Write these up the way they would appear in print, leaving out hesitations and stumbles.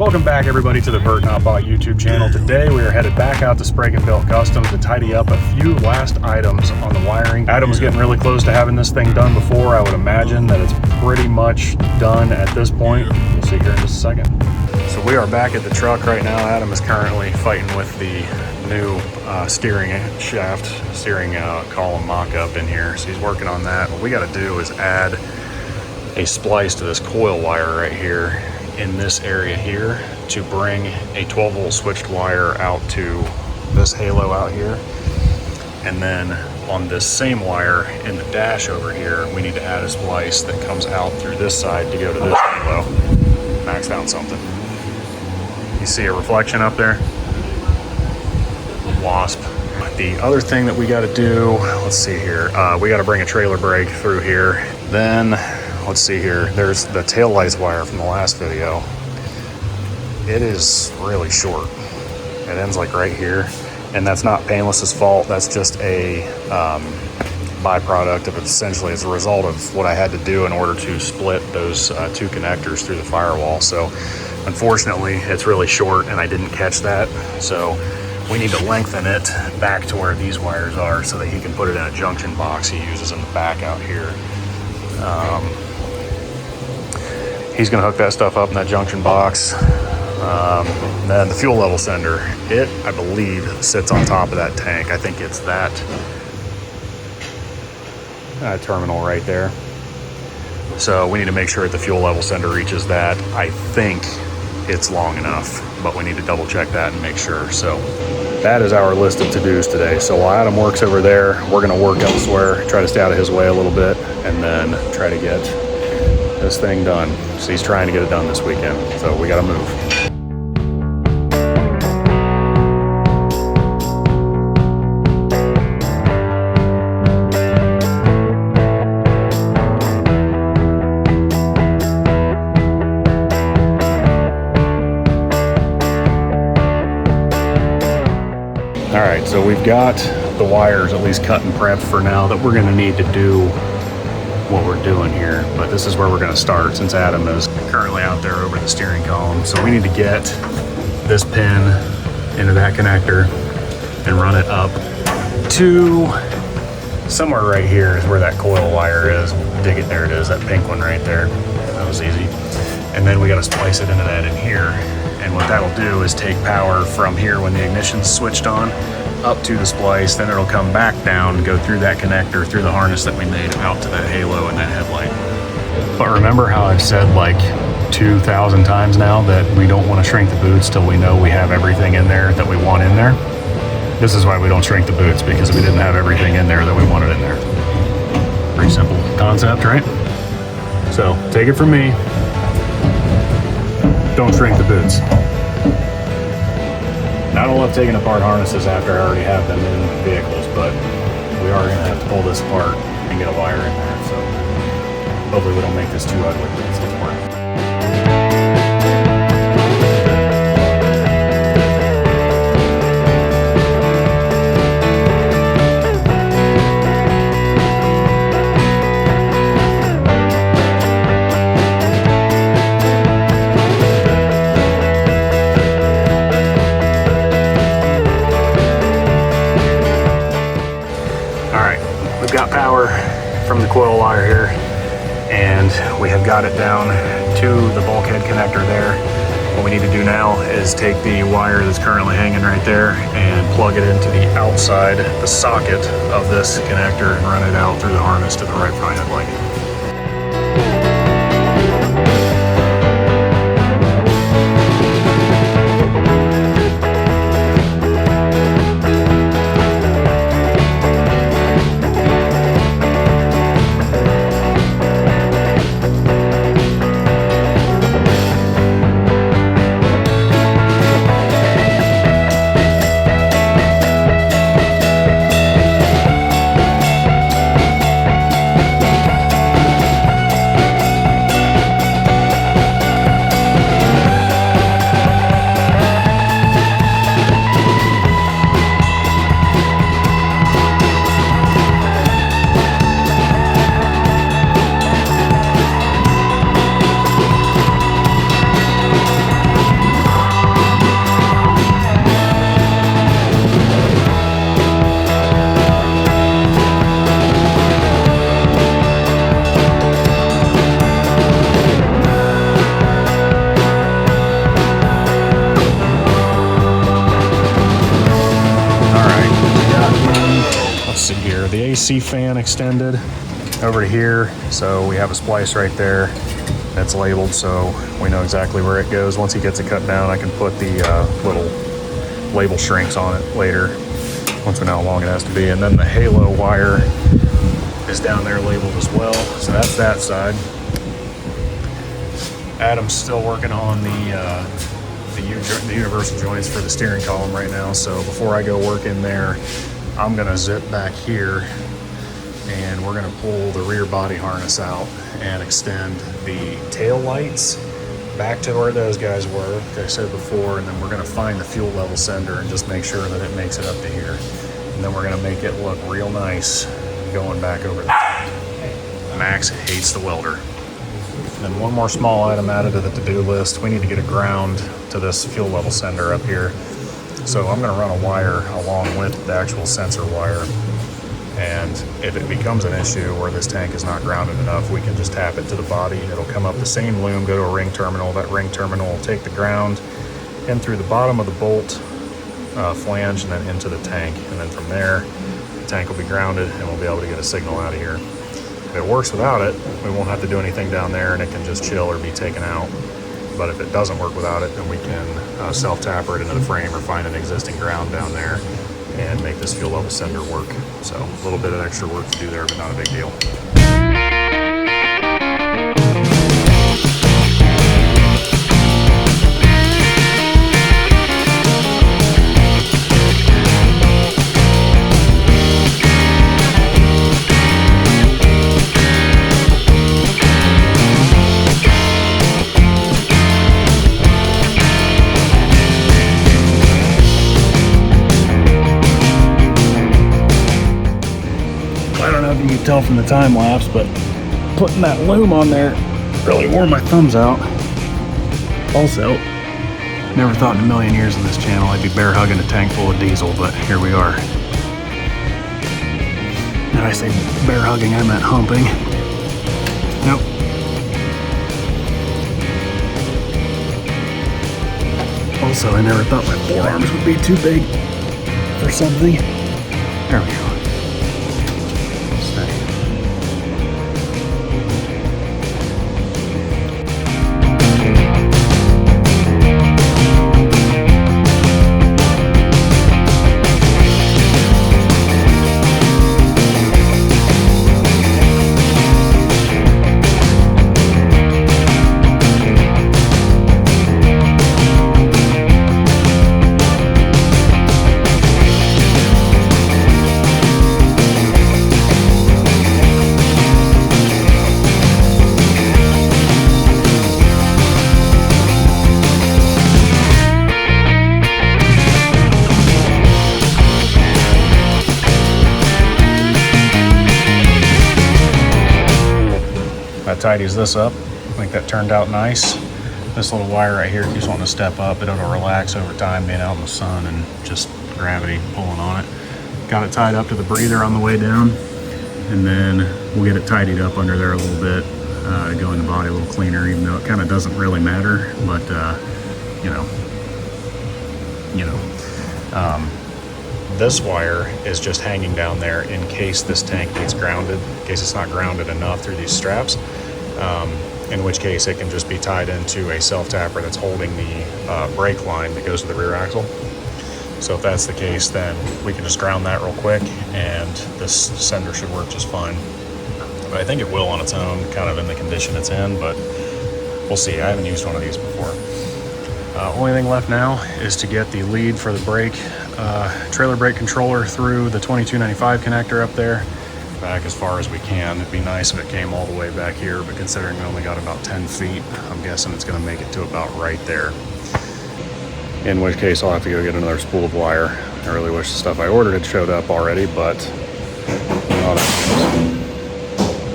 Welcome back everybody to the Burt Not Bought YouTube channel. Today we are headed back out to Spragen Built Custom to tidy up a few last items on the wiring. Adam's getting really close to having this thing done before. I would imagine that it's pretty much done at this point. We'll see here in just a second. So we are back at the truck right now. Adam is currently fighting with the new steering column mock-up in here. So he's working on that. What we got to do is add a splice to this coil wire right here in this area here to bring a 12-volt switched wire out to this halo out here. And then on this same wire in the dash over here, we need to add a splice that comes out through this side to go to this halo. Max found something. You see a reflection up there? Wasp. The other thing that we got to do, let's see here, we got to bring a trailer brake through here. Then let's see here, there's the tail lights wire from the last video. It is really short. It ends like right here, and that's not Painless's fault. That's just a byproduct of it, essentially as a result of what I had to do in order to split those two connectors through the firewall. So unfortunately it's really short and I didn't catch that. So we need to lengthen it back to where these wires are so that he can put it in a junction box he uses in the back out here. He's gonna hook that stuff up in that junction box. Then the fuel level sender, it, I believe, sits on top of that tank. I think it's that terminal right there. So we need to make sure that the fuel level sender reaches that. I think it's long enough, but we need to double check that and make sure. So that is our list of to-dos today. So while Adam works over there, we're gonna work elsewhere, try to stay out of his way a little bit, and then try to get this thing done. So he's trying to get it done this weekend. So we gotta move. All right, so we've got the wires at least cut and prepped for now that we're gonna need to do what we're doing here, but this is where we're going to start since Adam is currently out there over the steering column. So we need to get this pin into that connector and run it up to somewhere right here is where that coil wire is. Dig it, there it is, that pink one right there. That was easy. And then we got to splice it into that in here. And what that'll do is take power from here when the ignition's switched on up to the splice, then it'll come back down, go through that connector, through the harness that we made out to that halo and that headlight. But remember how I've said like 2,000 times now that we don't want to shrink the boots till we know we have everything in there that we want in there? This is why we don't shrink the boots, because we didn't have everything in there that we wanted in there. Pretty simple concept, right? So take it from me, don't shrink the boots. I don't love taking apart harnesses after I already have them in vehicles, but we are going to have to pull this apart and get a wire in there. So hopefully we don't make this too ugly, but it's still work. From the coil wire here, and we have got it down to the bulkhead connector there. What we need to do now is take the wire that's currently hanging right there and plug it into the outside, the socket of this connector, and run it out through the harness to the right front headlight. the AC fan extended over to here. So we have a splice right there that's labeled, so we know exactly where it goes. Once he gets it cut down, I can put the little label shrinks on it later, once we know how long it has to be. And then the halo wire is down there labeled as well. So that's that side. Adam's still working on the universal joints for the steering column right now. So before I go work in there, I'm gonna zip back here and we're gonna pull the rear body harness out and extend the tail lights back to where those guys were, like I said before, and then we're gonna find the fuel level sender and just make sure that it makes it up to here. And then we're gonna make it look real nice going back over the tank. Max hates the welder. And then one more small item added to the to-do list. We need to get a ground to this fuel level sender up here. So I'm gonna run a wire along with the actual sensor wire. And if it becomes an issue where this tank is not grounded enough, we can just tap it to the body. It'll come up the same loom, go to a ring terminal. That ring terminal will take the ground in through the bottom of the bolt flange and then into the tank. And then from there, the tank will be grounded and we'll be able to get a signal out of here. If it works without it, we won't have to do anything down there and it can just chill or be taken out. But if it doesn't work without it, then we can self-tapper it into the frame or find an existing ground down there and make this fuel level sender work. So a little bit of extra work to do there, but not a big deal. You can tell from the time lapse, but putting that loom on there really wore my thumbs out. Also, never thought in a million years on this channel I'd be bear hugging a tank full of diesel, but here we are. And I say bear hugging, I meant humping. Nope. Also, I never thought my forearms would be too big for something. There we go. Tidies this up. I think that turned out nice. This little wire right here keeps wanting to step up, but it'll relax over time being out in the sun and just gravity pulling on it. Got it tied up to the breather on the way down, and then we'll get it tidied up under there a little bit to go in the body a little cleaner, even though it kind of doesn't really matter, but this wire is just hanging down there in case this tank needs grounded, in case it's not grounded enough through these straps. In which case it can just be tied into a self-tapper that's holding the brake line that goes to the rear axle. So if that's the case, then we can just ground that real quick and this sender should work just fine. But I think it will on its own, kind of in the condition it's in, but we'll see. I haven't used one of these before. Only thing left now is to get the lead for the brake, trailer brake controller through the 2295 connector up there, back as far as we can. It'd be nice if it came all the way back here, but considering we only got about 10 feet, I'm guessing it's gonna make it to about right there. In which case I'll have to go get another spool of wire. I really wish the stuff I ordered had showed up already, but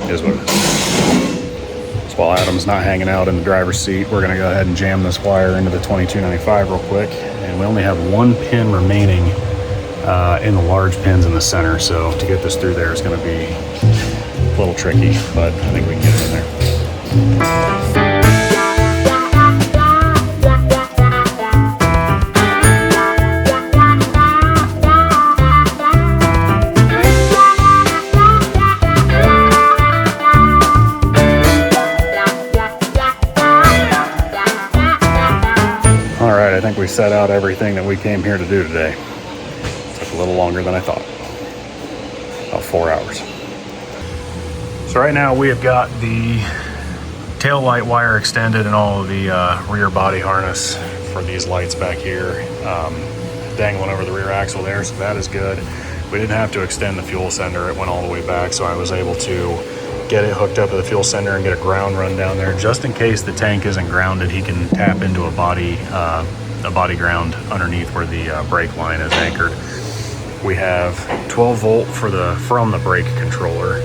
it is what it is. So while Adam's not hanging out in the driver's seat, we're gonna go ahead and jam this wire into the 2295 real quick. And we only have one pin remaining in the large pins in the center, so to get this through there is going to be a little tricky, but I think we can get it in there. right, I think we set out everything that we came here to do today. Took a little longer than I thought. About 4 hours. So right now we have got the tail light wire extended and all of the rear body harness for these lights back here, dangling over the rear axle there, so that is good. We didn't have to extend the fuel sender, it went all the way back, so I was able to get it hooked up to the fuel sender and get a ground run down there. Just in case the tank isn't grounded, he can tap into a body ground underneath where the brake line is anchored. We have 12 volt from the brake controller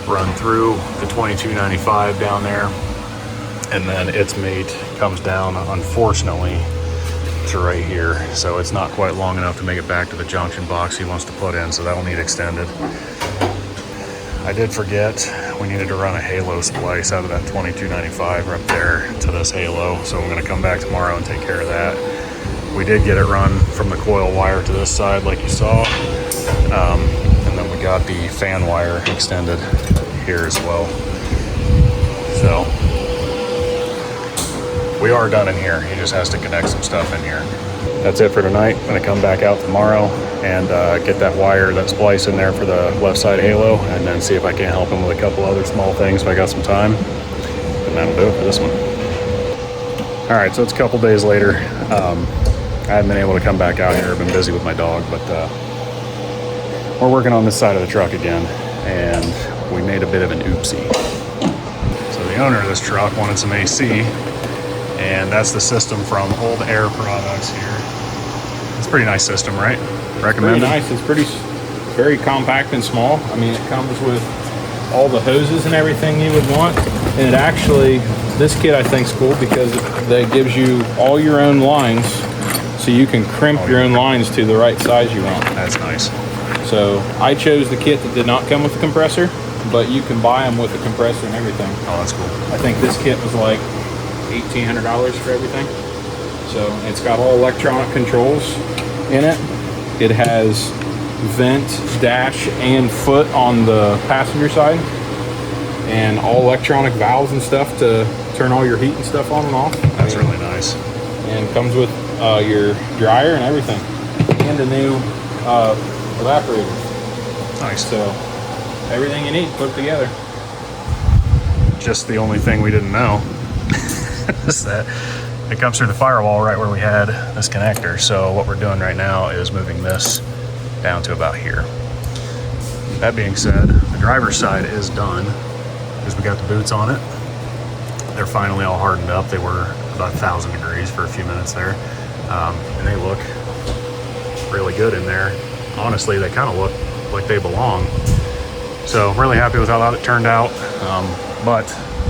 run through the 2295 down there, and then its mate comes down, unfortunately, to right here, so it's not quite long enough to make it back to the junction box he wants to put in, so that'll need extended. I did forget we needed to run a halo splice out of that 2295 up there to this halo, so I'm going to come back tomorrow and take care of that. We did get it run from the coil wire to this side like you saw, and then we got the fan wire extended here as well. So we are done in here. He just has to connect some stuff in here. That's it for tonight. I'm gonna come back out tomorrow and get that wire, that splice in there for the left side halo, and then see if I can help him with a couple other small things if I got some time. And that'll do it for this one. All right, so it's a couple days later. I haven't been able to come back out here. I've been busy with my dog, but we're working on this side of the truck again, and we made a bit of an oopsie. So the owner of this truck wanted some AC, and that's the system from Old Air Products here. It's a pretty nice system, right? Recommend it? Pretty nice. It's very compact and small. I mean, it comes with all the hoses and everything you would want, and it actually, this kit I think is cool because it gives you all your own lines, so you can crimp your own lines to the right size you want. That's nice. So I chose the kit that did not come with the compressor, but you can buy them with the compressor and everything. Oh, that's cool. I think this kit was like $1,800 for everything. So it's got all electronic controls in it. It has vent, dash, and foot on the passenger side, and all electronic valves and stuff to turn all your heat and stuff on and off. That's really nice. And comes with your dryer and everything, and a new evaporator. Nice. So everything you need put together. Just the only thing we didn't know is that it comes through the firewall right where we had this connector. So what we're doing right now is moving this down to about here. That being said, the driver's side is done because we got the boots on it. They're finally all hardened up. They were about 1,000 degrees for a few minutes there, and they look really good in there. Honestly, they kind of look like they belong. So I'm really happy with how that turned out. But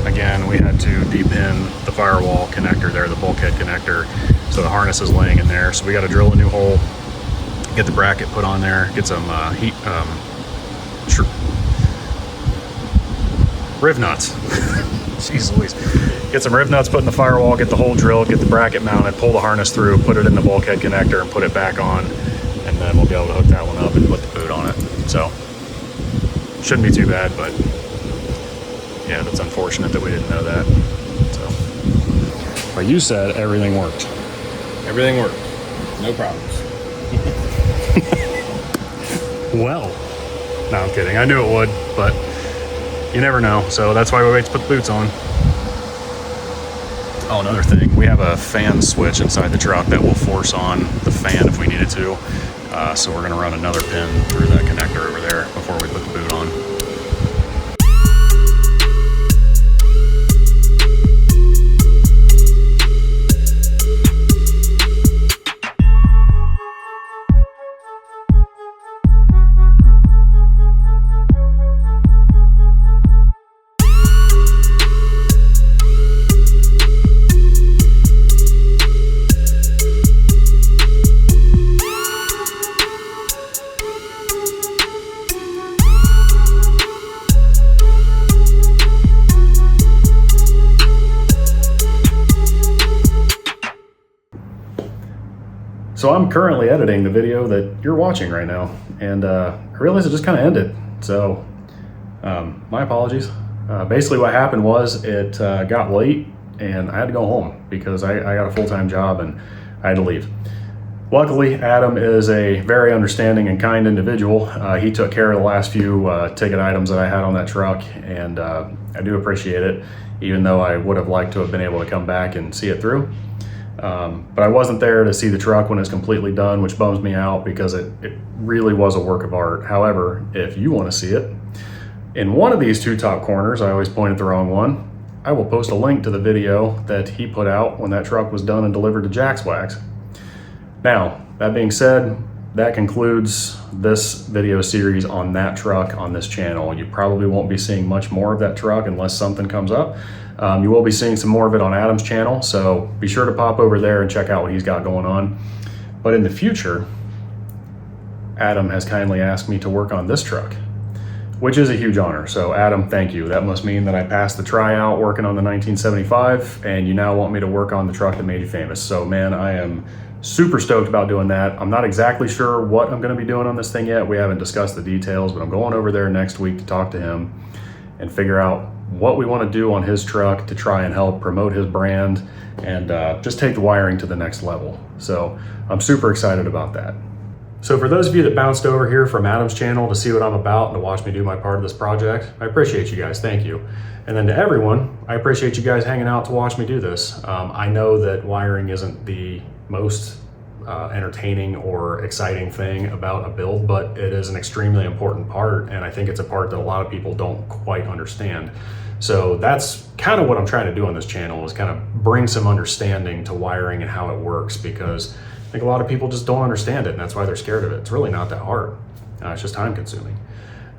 again, we had to de-pin the firewall connector there, the bulkhead connector. So the harness is laying in there. So we got to drill a new hole, get the bracket put on there, get some riv nuts. Jeez Louise. Get some riv nuts put in the firewall, get the hole drilled, get the bracket mounted, pull the harness through, put it in the bulkhead connector and put it back on. And then we'll be able to hook that one up and put the boot on it. So shouldn't be too bad, but yeah, that's unfortunate that we didn't know that. So, but you said everything worked. Everything worked. No problems. Well, no, I'm kidding. I knew it would, but you never know. So that's why we wait to put the boots on. Oh, another thing, we have a fan switch inside the truck that will force on the fan if we needed to. So we're gonna run another pin through that connector over there before we put the boot on. So I'm currently editing the video that you're watching right now, and I realized it just kind of ended. So my apologies. Basically what happened was it got late and I had to go home because I got a full-time job, and I had to leave. Luckily, Adam is a very understanding and kind individual. He took care of the last few ticket items that I had on that truck, and I do appreciate it, even though I would have liked to have been able to come back and see it through. But I wasn't there to see the truck when it's completely done, which bums me out because it really was a work of art. However, if you want to see it, in one of these two top corners, I always point at the wrong one, I will post a link to the video that he put out when that truck was done and delivered to Jack's Wax. Now, that being said, that concludes this video series on that truck on this channel. You probably won't be seeing much more of that truck unless something comes up. You will be seeing some more of it on Adam's channel, so be sure to pop over there and check out what he's got going on. But in the future, Adam has kindly asked me to work on this truck, which is a huge honor. So Adam, thank you. That must mean that I passed the tryout working on the 1975, and you now want me to work on the truck that made you famous. So man, I am super stoked about doing that. I'm not exactly sure what I'm gonna be doing on this thing yet. We haven't discussed the details, but I'm going over there next week to talk to him and figure out what we wanna do on his truck to try and help promote his brand and just take the wiring to the next level. So I'm super excited about that. So for those of you that bounced over here from Adam's channel to see what I'm about and to watch me do my part of this project, I appreciate you guys, thank you. And then to everyone, I appreciate you guys hanging out to watch me do this. I know that wiring isn't the most entertaining or exciting thing about a build, but it is an extremely important part, and I think it's a part that a lot of people don't quite understand. So that's kind of what I'm trying to do on this channel, is kind of bring some understanding to wiring and how it works, because I think a lot of people just don't understand it, and that's why they're scared of it. It's really not that hard. It's just time consuming.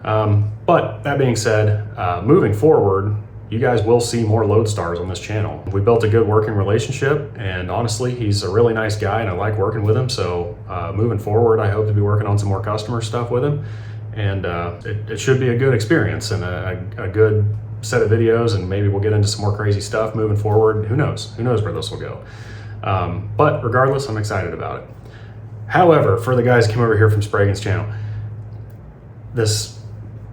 But that being said, moving forward, you guys will see more Loadstars on this channel. We built a good working relationship, and honestly, he's a really nice guy and I like working with him. So moving forward, I hope to be working on some more customer stuff with him. And it should be a good experience and a good set of videos, and maybe we'll get into some more crazy stuff moving forward. Who knows? Who knows where this will go? But regardless, I'm excited about it. However, for the guys who came over here from Spragen's channel, this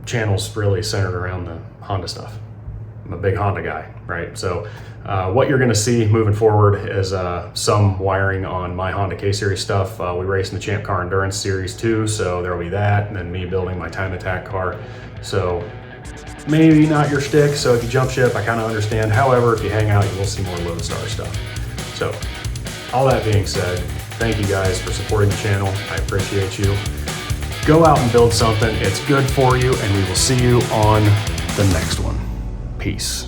channel's really centered around the Honda stuff. I'm a big Honda guy, right? So what you're gonna see moving forward is some wiring on my Honda K-Series stuff. We race in the Champ Car Endurance Series 2, so there'll be that, and then me building my Time Attack car. So maybe not your shtick, so if you jump ship, I kind of understand. However, if you hang out, you will see more Loadstar stuff. So all that being said, thank you guys for supporting the channel. I appreciate you. Go out and build something. It's good for you, and we will see you on the next one. Peace.